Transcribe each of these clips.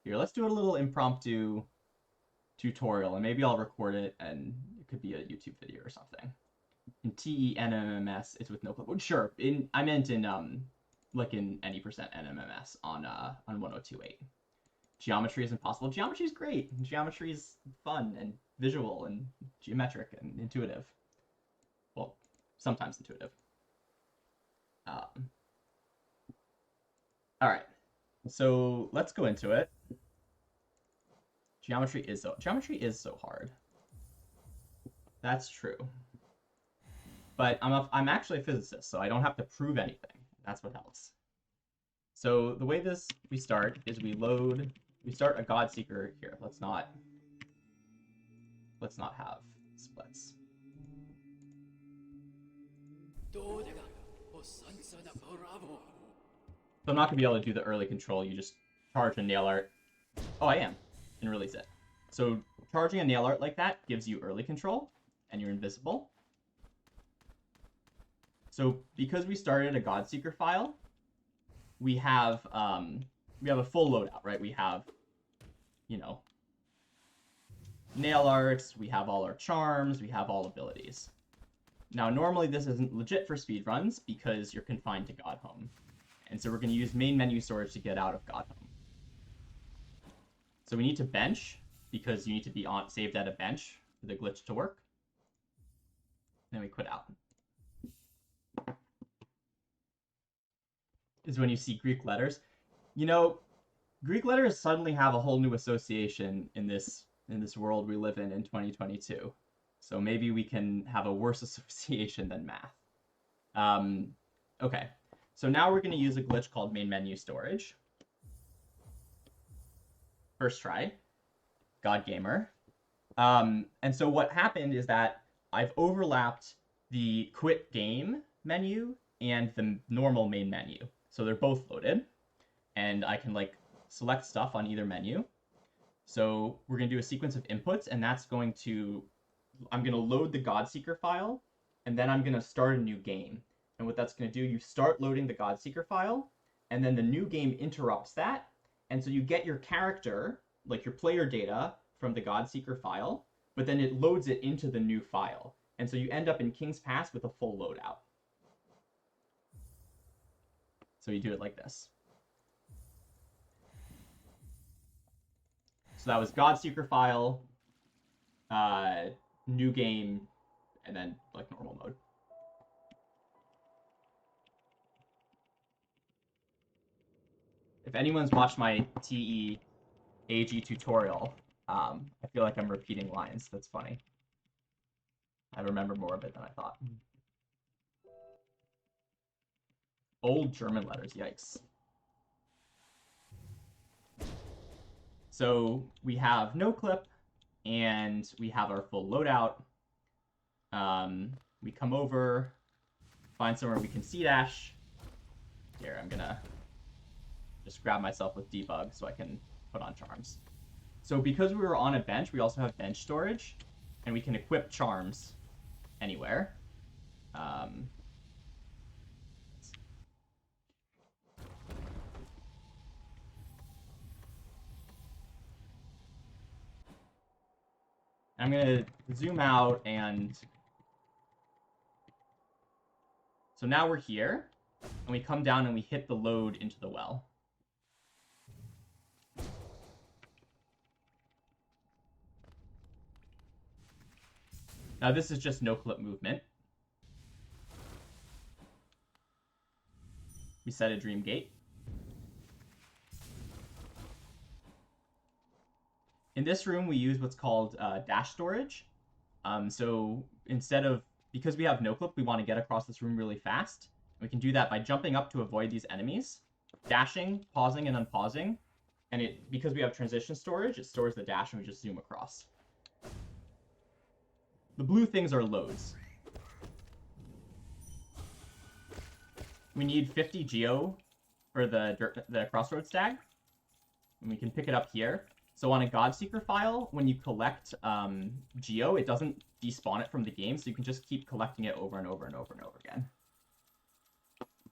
Here, let's do a little impromptu tutorial, and maybe I'll record it, and it could be a YouTube video or something. In TENMMS, it's with no clip. Sure, I meant in like in any percent NMMS on 1028. Geometry is impossible. Geometry is great. Geometry is fun and visual and geometric and intuitive. Well, sometimes intuitive. All right, so let's go into it. Geometry is so hard. That's true. But I'm actually a physicist, so I don't have to prove anything. That's what helps. So the way we start is we start a God Seeker here. Let's not have splits. So I'm not gonna be able to do the early control. You just charge a nail art. Oh, I am, and release it. So charging a nail art like that gives you early control, and you're invisible. So because we started a God Seeker file, we have a full loadout, right? We have, nail arts, we have all our charms, we have all abilities. Now, normally this isn't legit for speedruns because you're confined to God Home. And so we're going to use main menu storage to get out of God Home. So we need to bench because you need to be saved at a bench for the glitch to work. Then we quit out. Is when you see Greek letters. Greek letters suddenly have a whole new association in this world we live in 2022. So maybe we can have a worse association than math. Okay, so now we're going to use a glitch called main menu storage. First try, God Gamer. And so what happened is that I've overlapped the quit game menu and the normal main menu. So they're both loaded, and I can select stuff on either menu. So we're going to do a sequence of inputs, and that's I'm going to load the God Seeker file, and then I'm going to start a new game. And what that's going to do, you start loading the God Seeker file, and then the new game interrupts that. And so you get your character, your player data, from the God Seeker file, but then it loads it into the new file. And so you end up in King's Pass with a full loadout. So you do it like this. So that was God Seeker file, new game, and then normal mode. If anyone's watched my TE AG tutorial, I feel like I'm repeating lines. That's funny. I remember more of it than I thought. Old German letters, yikes. So we have no clip, and we have our full loadout. We come over, find somewhere we can C-dash. Here, I'm gonna just grab myself with debug so I can put on charms. So because we were on a bench, we also have bench storage, and we can equip charms anywhere. I'm going to zoom out, and so now we're here, and we come down and we hit the load into the well. Now this is just no clip movement. We set a dream gate. In this room, we use what's called dash storage. So because we have no clip, we want to get across this room really fast. We can do that by jumping up to avoid these enemies, dashing, pausing, and unpausing. And because we have transition storage, it stores the dash and we just zoom across. The blue things are loads. We need 50 geo for the crossroads tag, and we can pick it up here. So on a God Seeker file, when you collect geo, it doesn't despawn it from the game, so you can just keep collecting it over and over and over and over again.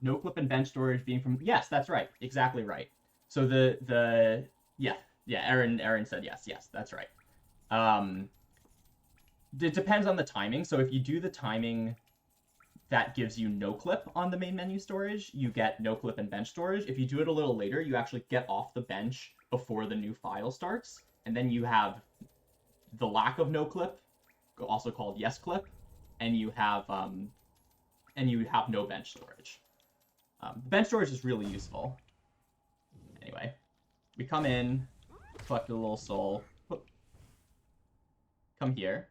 No clip and bench storage being from... Yes, that's right. Exactly right. So Yeah, Aaron said yes. Yes, that's right. It depends on the timing. So if you do the timing that gives you no clip on the main menu storage, you get no clip and bench storage. If you do it a little later, you actually get off the bench before the new file starts, and then you have the lack of no clip, also called yes clip, and you have no bench storage. Bench storage is really useful. Anyway, we come in, collect a little soul, come here.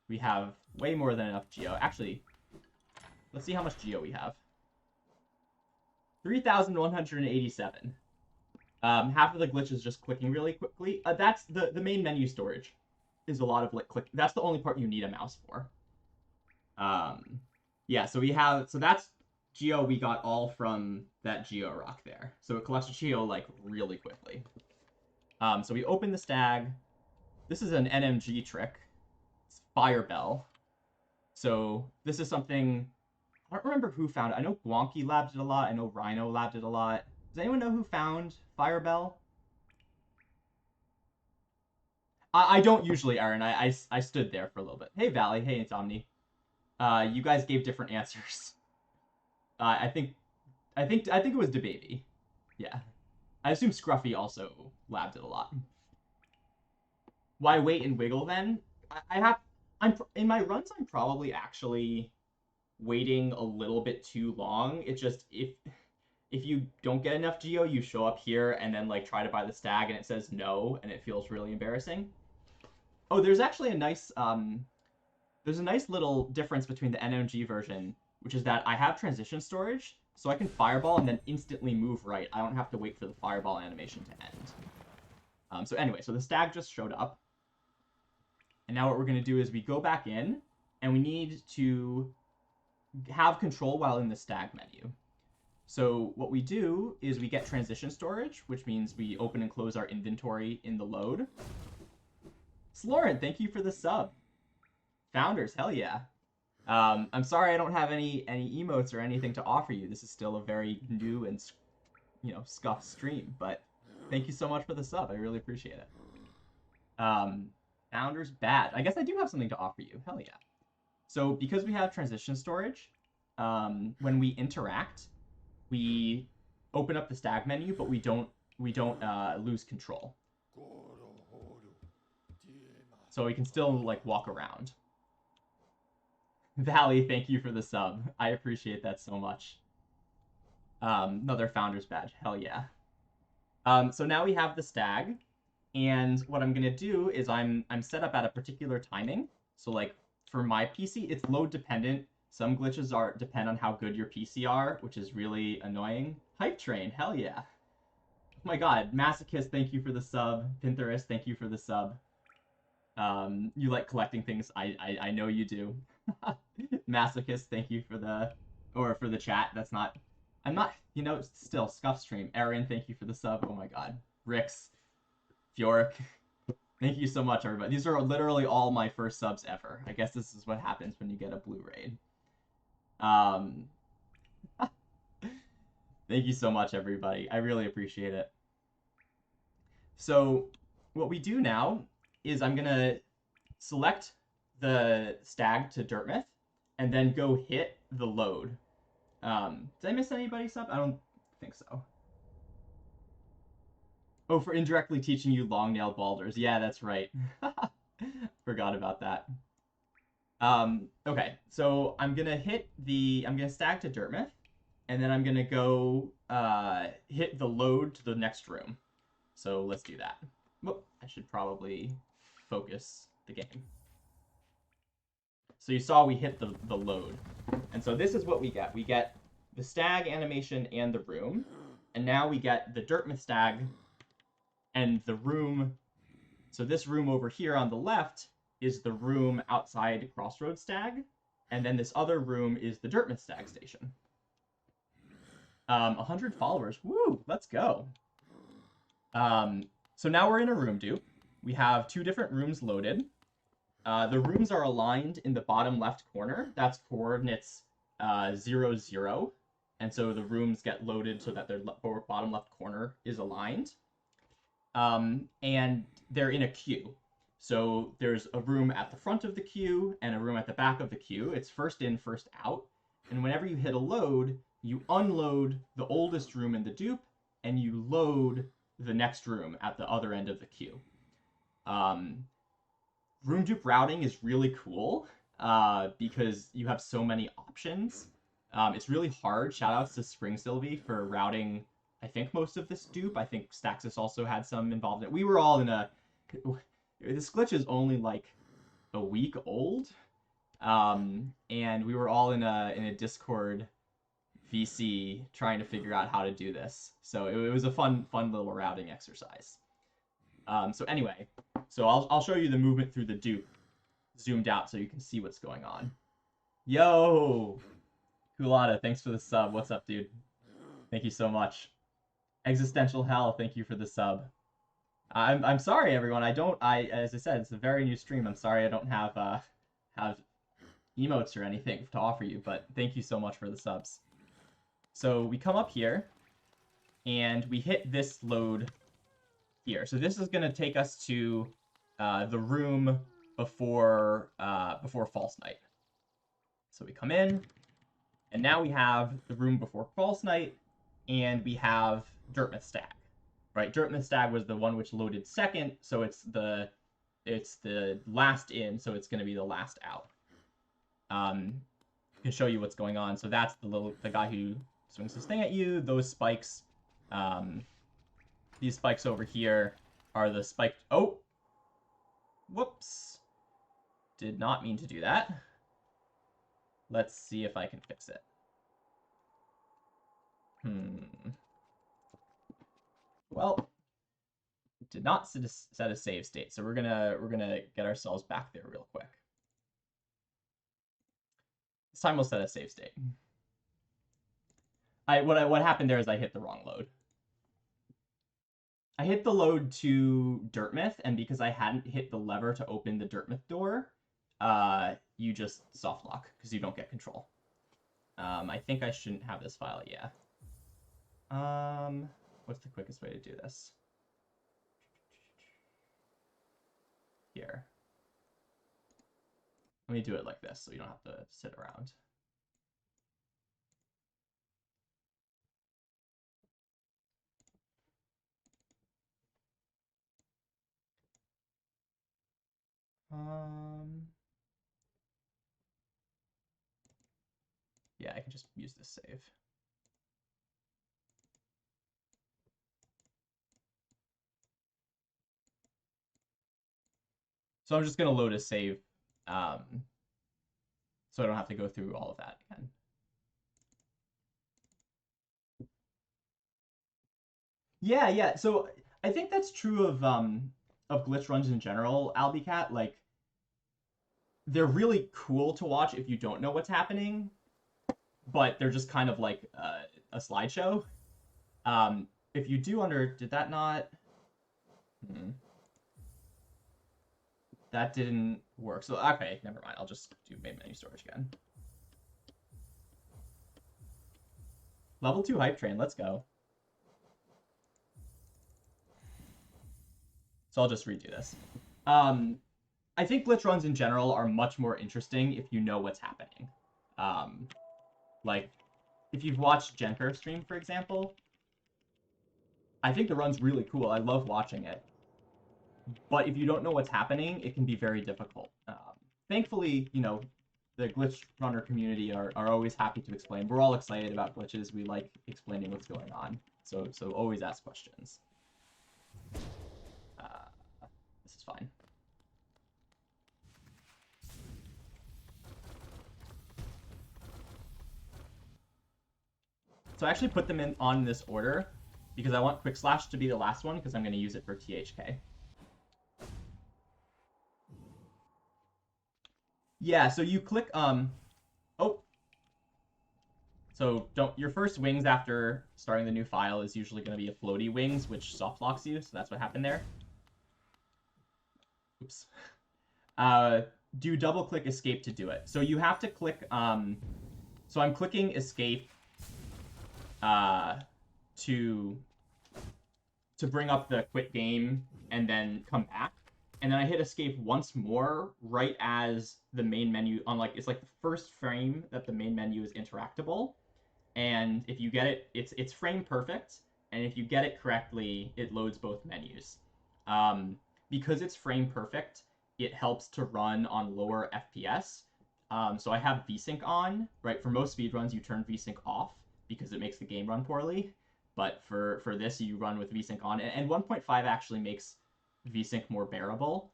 We have way more than enough geo. Actually, let's see how much geo we have. 3,187. Half of the glitch is just clicking really quickly. That's the main menu storage is a lot of like click. That's the only part you need a mouse for. Yeah, so we have, so that's geo we got all from that geo rock there. So it collects geo like really quickly. So we open the stag. This is an NMG trick. It's Fire Bell. So this is something, I don't remember who found it. I know Gwonky labbed it a lot. I know Rhino labbed it a lot. Does anyone know who found Fire Bell? I don't usually, Aaron. I stood there for a little bit. Hey, Valley. Hey, it's Omni. You guys gave different answers. I think it was DeBaby. Yeah. I assume Scruffy also labbed it a lot. Why wait and wiggle then? I'm in my runs. I'm probably actually waiting a little bit too long. It's just if you don't get enough geo, you show up here and then like try to buy the stag and it says no, and it feels really embarrassing. Oh, there's actually a nice there's a nice little difference between the NMG version, which is that I have transition storage, so I can fireball and then instantly move right. I don't have to wait for the fireball animation to end. So anyway, so the stag just showed up. And now what we're going to do is we go back in, and we need to have control while in the stag menu. So what we do is we get transition storage, which means we open and close our inventory in the load. Slorin, thank you for the sub. Founders, hell yeah. I'm sorry I don't have any emotes or anything to offer you. This is still a very new and, scuffed stream, but thank you so much for the sub. I really appreciate it. Founders bad. I guess I do have something to offer you. Hell yeah. So because we have transition storage, when we interact, we open up the stag menu, but we don't lose control. So we can still like walk around. Valley, thank you for the sub. I appreciate that so much. Another founder's badge. Hell yeah. So now we have the stag. And what I'm gonna do is I'm set up at a particular timing. So like for my PC, it's load dependent. Some glitches depend on how good your PC are, which is really annoying. Hype train, hell yeah. Oh my god, Masochist, thank you for the sub. Pinterest, thank you for the sub. You like collecting things, I know you do. Masochist, thank you for the chat. I'm not, still, Scuff stream. Aaron, thank you for the sub. Oh my god. Rix. Fjork. Thank you so much, everybody. These are literally all my first subs ever. I guess this is what happens when you get a blue raid. Thank you so much, everybody. I really appreciate it. So what we do now is I'm going to select the stag to Dirtmouth and then go hit the load. Did I miss anybody's sub? I don't think so. Oh, for indirectly teaching you long-nailed balders. Yeah, that's right. Forgot about that. Okay, so I'm gonna stag to Dirtmouth, and then I'm gonna go hit the load to the next room. So let's do that. Whoop, I should probably focus the game. So you saw we hit the load. And so this is what we get. We get the stag animation and the room, and now we get the Dirtmouth stag and the room. So this room over here on the left is the room outside Crossroads Stag, and then this other room is the Dirtmouth Stag station. 100 followers. Woo! Let's go. So now we're in a room dupe. We have 2 different rooms loaded. The rooms are aligned in the bottom left corner. That's coordinates 0, 0. and so the rooms get loaded so that their bottom left corner is aligned. And they're in a queue. So there's a room at the front of the queue and a room at the back of the queue. It's first in, first out. And whenever you hit a load, you unload the oldest room in the dupe and you load the next room at the other end of the queue. Room dupe routing is really cool because you have so many options. It's really hard. Shoutouts to Spring Sylvie for routing, I think, most of this dupe. I think Staxis also had some involved in it. We were all in a... This glitch is only like a week old. And we were all in a Discord VC trying to figure out how to do this. So it was a fun little routing exercise. So anyway, so I'll show you the movement through the dupe zoomed out so you can see what's going on. Yo! Kulada, thanks for the sub. What's up, dude? Thank you so much. Existential Hell, thank you for the sub. I'm sorry, everyone. As I said, it's a very new stream. I'm sorry I don't have emotes or anything to offer you, but thank you so much for the subs. So we come up here, and we hit this load here. So this is going to take us to the room before False Night. So we come in, and now we have the room before False Night, and we have Dirtmouth Stag. Right, Dirtmouth Stag was the one which loaded second, so it's the last in, so it's going to be the last out. I can show you what's going on. So that's the guy who swings his thing at you. Those spikes, these spikes over here are the spike. Oh, whoops! Did not mean to do that. Let's see if I can fix it. Well, it did not set a save state, so we're gonna get ourselves back there real quick. This time we'll set a save state. What happened there is I hit the wrong load. I hit the load to Dirtmouth, and because I hadn't hit the lever to open the Dirtmouth door, you just soft lock because you don't get control. I think I shouldn't have this file. Yeah. What's the quickest way to do this? Here. Let me do it like this so you don't have to sit around. Yeah, I can just use this save. So I'm just going to load a save so I don't have to go through all of that again. Yeah. So I think that's true of glitch runs in general, Albicat. Like, they're really cool to watch if you don't know what's happening, but they're just kind of like a slideshow. If you do did that not... That didn't work. So, okay, never mind. I'll just do main menu storage again. Level 2 hype train, let's go. So I'll just redo this. I think glitch runs in general are much more interesting if you know what's happening. Like, if you've watched Jenker stream, for example, I think the run's really cool. I love watching it. But if you don't know what's happening, it can be very difficult. Thankfully, you know, the glitch runner community are always happy to explain. We're all excited about glitches. We like explaining what's going on. So always ask questions. This is fine. So I actually put them on this order because I want Quick Slash to be the last one because I'm going to use it for THK. Yeah, so you click, oh. So your first wings after starting the new file is usually going to be a floaty wings, which soft locks you, so that's what happened there. Oops. Do double click escape to do it. So you have to click, so I'm clicking escape to bring up the quit game and then come back. And then I hit escape once more right as the main menu, it's like the first frame that the main menu is interactable. And if you get it, it's frame perfect. And if you get it correctly, it loads both menus. Because it's frame perfect, it helps to run on lower FPS. So I have VSync on, right? For most speedruns, you turn VSync off because it makes the game run poorly. But for this, you run with VSync on. And 1.5 actually makes VSync more bearable.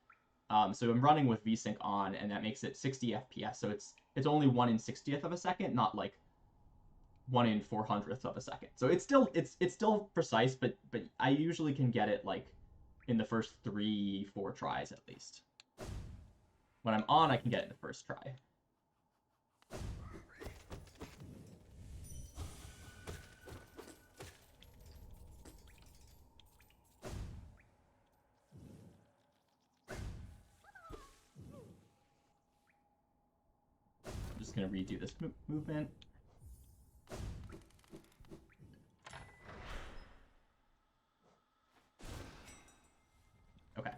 So I'm running with VSync on, and that makes it 60 FPS. So it's only 1 in 60th of a second, not like 1 in 400th of a second. So it's still precise, but I usually can get it like in the first 3-4 tries at least. When I'm on, I can get it in the first try. I'm just gonna redo this movement. Okay.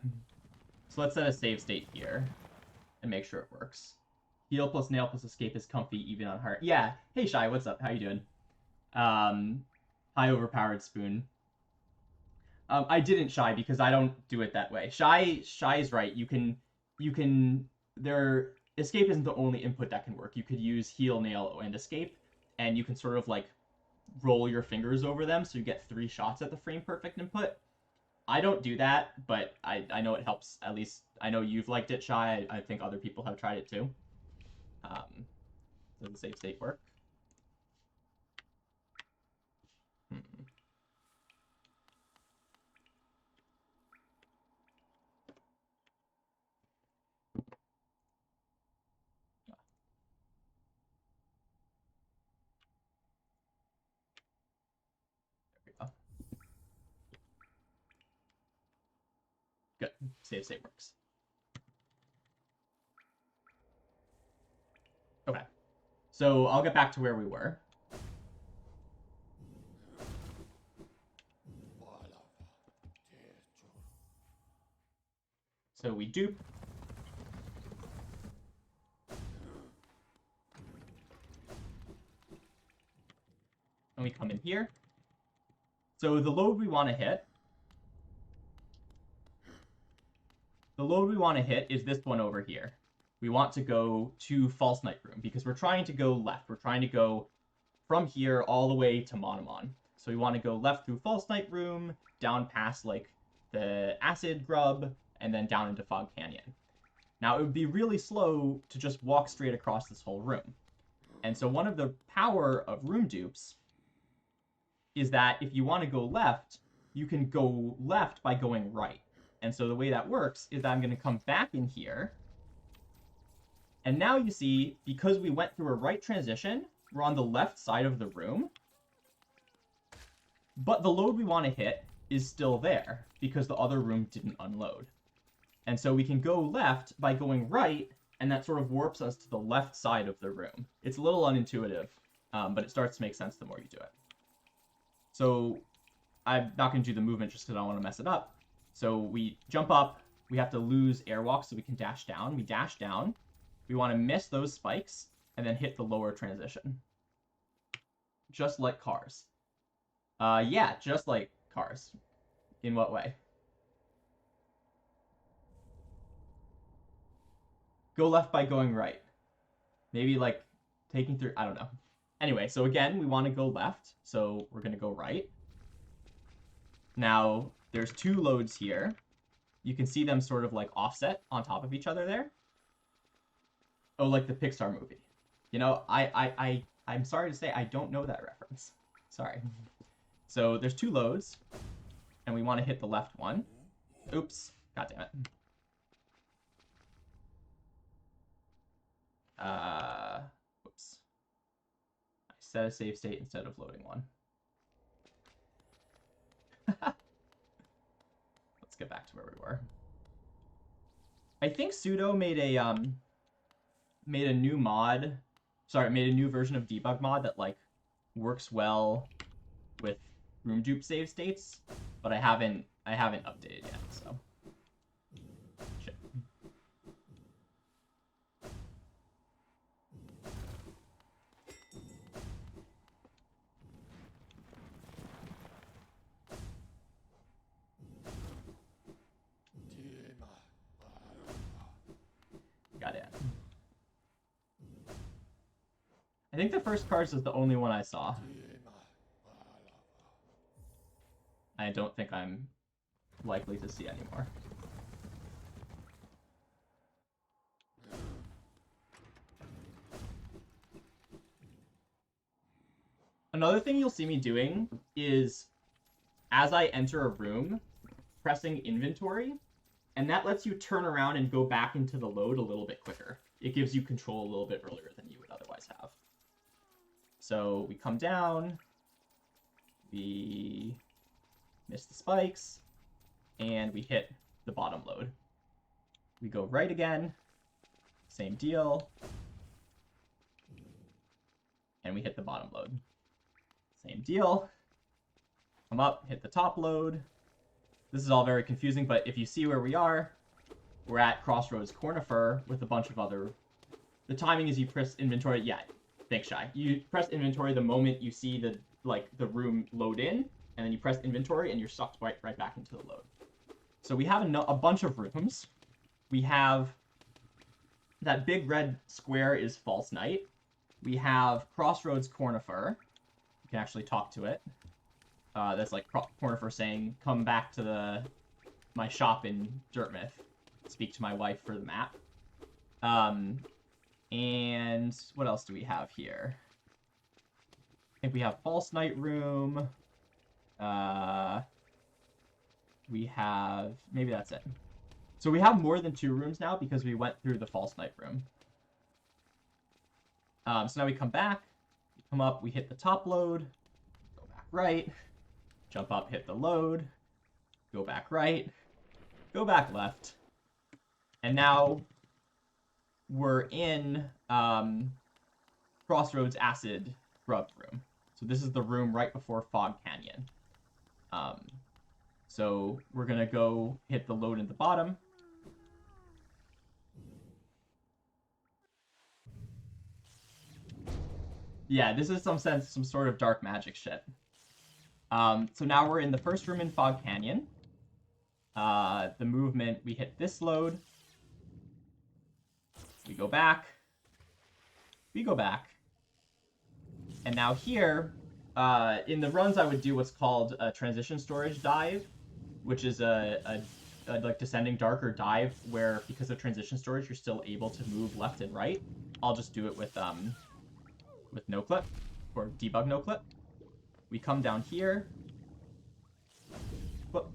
So let's set a save state here and make sure it works. Heal plus nail plus escape is comfy even on hard. Yeah. Hey Shy, what's up? How you doing? High overpowered spoon. I didn't Shy because I don't do it that way. Shy is right. You can escape isn't the only input that can work. You could use heal, nail, and escape, and you can sort of like roll your fingers over them so you get 3 shots at the frame perfect input. I don't do that, but I know it helps. At least I know you've liked it, Shy. I think other people have tried it too. Does the save state work? Good. Save state works. Okay. So I'll get back to where we were. So we dupe. And we come in here. So the load we want to hit. The load we want to hit is this one over here. We want to go to False Night Room because we're trying to go left. We're trying to go from here all the way to Monomon. So we want to go left through False Night Room, down past like the Acid Grub, and then down into Fog Canyon. Now it would be really slow to just walk straight across this whole room. And so one of the power of room dupes is that if you want to go left, you can go left by going right. And so the way that works is that I'm going to come back in here. And now you see, because we went through a right transition, we're on the left side of the room. But the load we want to hit is still there because the other room didn't unload. And so we can go left by going right, and that sort of warps us to the left side of the room. It's a little unintuitive, but it starts to make sense the more you do it. So I'm not going to do the movement just because I don't want to mess it up. So we jump up, we have to lose airwalk so we can dash down. We dash down, we want to miss those spikes, and then hit the lower transition. Just like cars. Yeah, just like cars. In what way? Go left by going right. Maybe like taking through, I don't know. Anyway, so again, we want to go left, so we're going to go right. Now, there's 2 loads here. You can see them sort of like offset on top of each other there. Oh, like the Pixar movie. You know, I'm sorry to say I don't know that reference. Sorry. So there's 2 loads, and we want to hit the left one. Oops. God damn it. Whoops. I set a save state instead of loading one. Let's get back to where we were. I think Sudo made a new mod. Sorry, made a new version of debug mod that like works well with room dupe save states, but I haven't updated yet, so. Shit. Got it. I think the first card is the only one I saw. I don't think I'm likely to see anymore. Another thing you'll see me doing is, as I enter a room, pressing inventory, and that lets you turn around and go back into the load a little bit quicker. It gives you control a little bit earlier than you would otherwise have. So we come down, we miss the spikes, and we hit the bottom load. We go right again, same deal, and we hit the bottom load. Same deal, come up, hit the top load. This is all very confusing, but if you see where we are, we're at Crossroads Cornifer with a bunch of other... The timing is you press inventory, yeah, thanks, Shy. You press inventory the moment you see the room load in, and then you press inventory and you're sucked right back into the load. So we have a bunch of rooms. We have that big red square is False Knight. We have Crossroads Cornifer. You can actually talk to it. That's like Cornifer saying, come back to my shop in Dirtmouth. Speak to my wife for the map. And what else do we have here? I think we have False Knight room. We have... Maybe that's it. So we have more than 2 rooms now because we went through the False Knight room. So now we come back. We come up, we hit the top load. Go back right. Jump up, hit the load. Go back right. Go back left. And now we're in Crossroads Acid Grub room. So this is the room right before Fog Canyon. So we're going to go hit the load at the bottom. Yeah, this is some sort of dark magic shit. So now we're in the first room in Fog Canyon. The movement, we hit this load. We go back. We go back. And now here, in the runs, I would do what's called a transition storage dive, which is a like descending dark or dive where, because of transition storage, you're still able to move left and right. I'll just do it with no clip or debug no clip. We come down here. Whoop.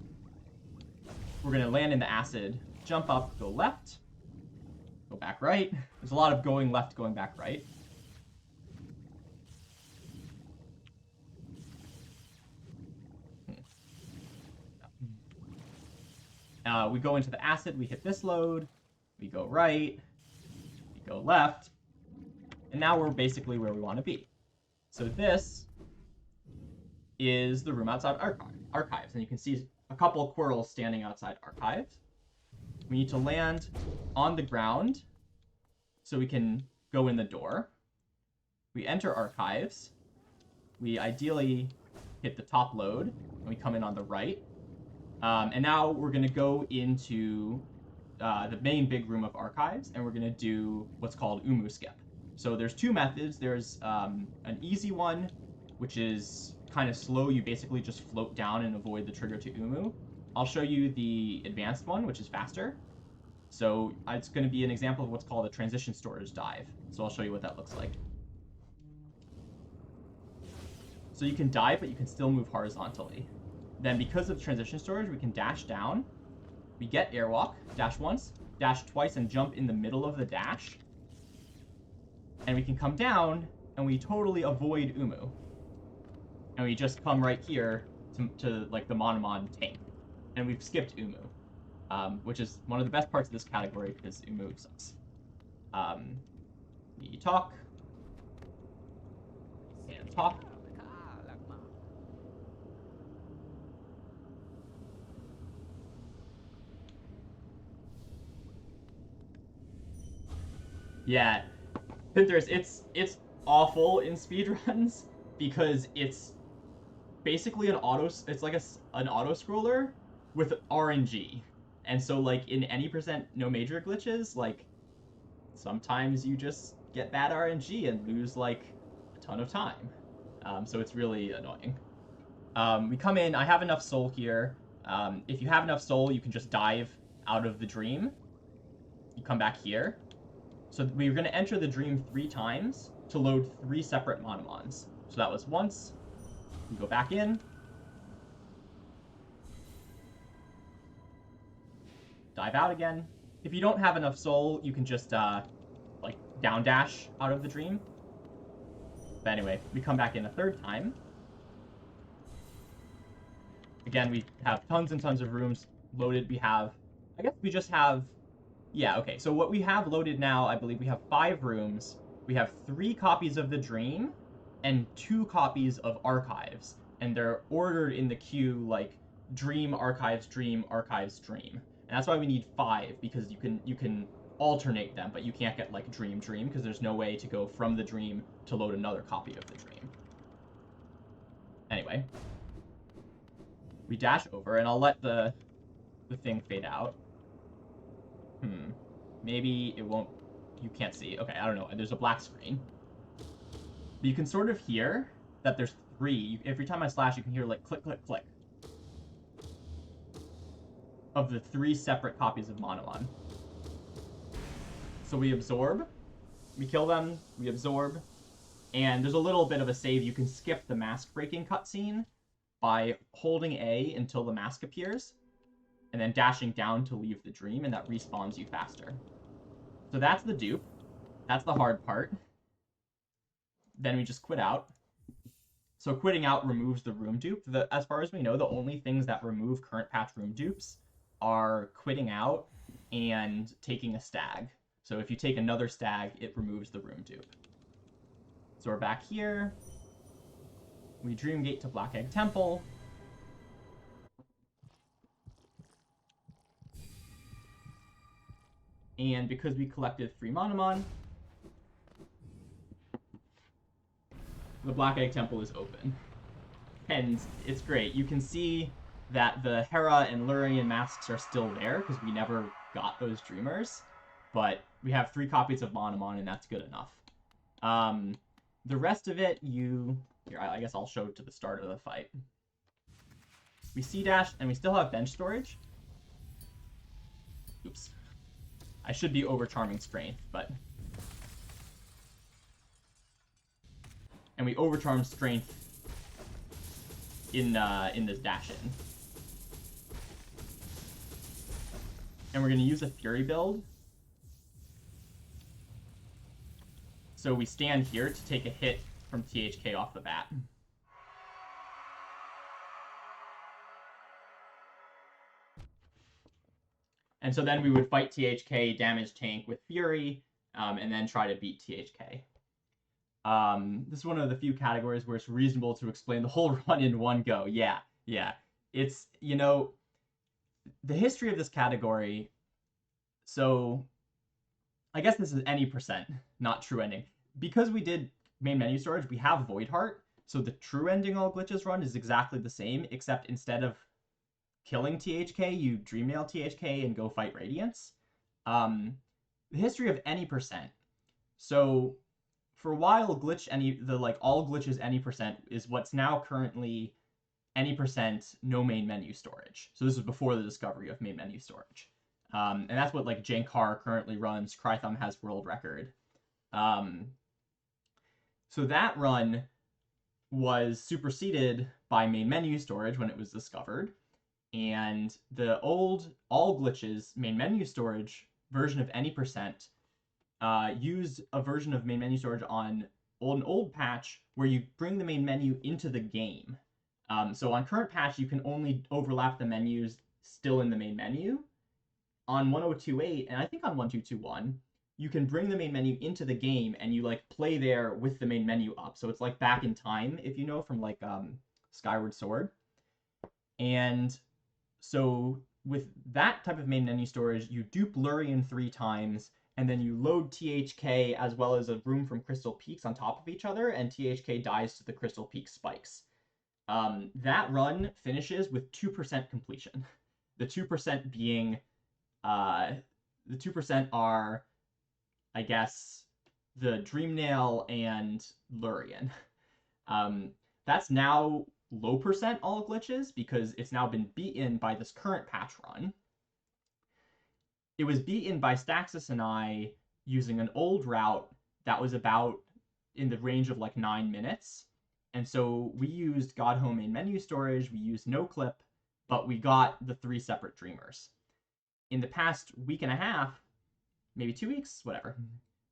We're gonna land in the acid. Jump up, go left. Go back right. There's a lot of going left, going back right. We go into the acid, we hit this load, we go right, we go left, and now we're basically where we want to be. So this is the room outside Archives, and you can see a couple of Quirrells standing outside Archives. We need to land on the ground so we can go in the door. We enter Archives. We ideally hit the top load, and we come in on the right. And now we're going to go into the main big room of Archives, and we're going to do what's called Umu Skip. So there's 2 methods. There's an easy one, which is kind of slow. You basically just float down and avoid the trigger to Umu. I'll show you the advanced one, which is faster. So it's going to be an example of what's called a transition storage dive. So I'll show you what that looks like. So you can dive, but you can still move horizontally. Then because of transition storage, we can dash down. We get airwalk, dash once, dash twice, and jump in the middle of the dash. And we can come down, and we totally avoid Umu. And we just come right here to like the Monomon tank. And we've skipped Umu, which is one of the best parts of this category because Umu sucks. We talk. And talk. Yeah, Pinterest, it's awful in speedruns because it's basically it's like an auto scroller with RNG. And so like in any percent no major glitches, like sometimes you just get bad RNG and lose like a ton of time. So it's really annoying. We come in, I have enough soul here. If you have enough soul, you can just dive out of the dream. You come back here. So we're going to enter the dream 3 times to load 3 separate monomons. So that was once. We go back in. Dive out again. If you don't have enough soul, you can just like down dash out of the dream. But anyway, we come back in a 3rd time. Again, we have tons and tons of rooms loaded. I guess we just have, yeah, okay. So what we have loaded now, I believe we have 5 rooms. We have 3 copies of the dream and 2 copies of archives. And they're ordered in the queue like dream, archives, dream, archives, dream. And that's why we need 5, because you can alternate them, but you can't get like dream, dream, because there's no way to go from the dream to load another copy of the dream. Anyway, we dash over, and I'll let the thing fade out. Maybe it won't. You can't see. Okay, I don't know. There's a black screen. But you can sort of hear that there's 3. Every time I slash, you can hear like click, click, click of the 3 separate copies of Monomon. So we absorb, we kill them, we absorb, and there's a little bit of a save. You can skip the mask breaking cutscene by holding A until the mask appears, and then dashing down to leave the dream, and that respawns you faster. So that's the dupe. That's the hard part. Then we just quit out. So quitting out removes the room dupe. As far as we know, the only things that remove current patch room dupes are quitting out and taking a stag. So if you take another stag, it removes the room dupe. So we're back here. We dream gate to Black Egg Temple. And because we collected 3 Monomon, the Black Egg Temple is open. And it's great. You can see that the Hera and Lurian masks are still there because we never got those Dreamers. But we have 3 copies of Monomon, and that's good enough. The rest of it, here, I guess I'll show it to the start of the fight. We C-dash, and we still have bench storage. Oops. I should be overcharming strength, but... And we overcharm strength in this dash-in. And we're going to use a Fury build. So we stand here to take a hit from THK off the bat. And so then we would fight THK, damage tank with Fury, and then try to beat THK. This is one of the few categories where it's reasonable to explain the whole run in one go. Yeah. It's, the history of this category, so I guess this is any percent, not true ending. Because we did main menu storage, we have Void Heart, so the true ending all glitches run is exactly the same, except instead of killing THK, you dreamnail THK and go fight Radiance. The history of any percent. So for a while, all glitches any percent is what's now currently any percent no main menu storage. So this is before the discovery of main menu storage. And that's what like Jankar currently runs. Crythum has world record. So that run was superseded by main menu storage when it was discovered. And the old all glitches main menu storage version of any percent used a version of main menu storage on an old patch where you bring the main menu into the game. So on current patch, you can only overlap the menus still in the main menu. On 1028, and I think on 1221, you can bring the main menu into the game and you like play there with the main menu up. So it's like back in time, if you know, from like Skyward Sword. And so with that type of main menu storage, you dupe Lurian 3 times, and then you load THK as well as a room from Crystal Peaks on top of each other, and THK dies to the Crystal Peak spikes. That run finishes with 2% completion. The 2% being, the 2% are, I guess, the Dreamnail and Lurian. That's now low percent all glitches because it's now been beaten by this current patch run. It was beaten by Staxis and I using an old route that was about in the range of like 9 minutes. And so we used God Home main menu storage, we used no clip, but we got the 3 separate dreamers. In the past week and a half, maybe 2 weeks, whatever,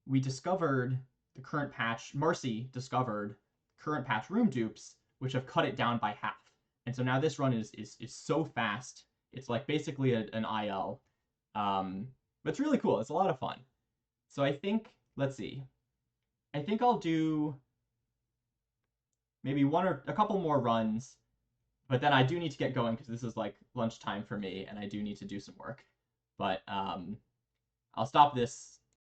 we discovered the current patch, Marcy discovered current patch room dupes, which have cut it down by half. And so now this run is so fast. It's like basically an IL. But it's really cool. It's a lot of fun. So I think, let's see. I think I'll do maybe one or a couple more runs, but then I do need to get going because this is like lunchtime for me and I do need to do some work. But I'll stop this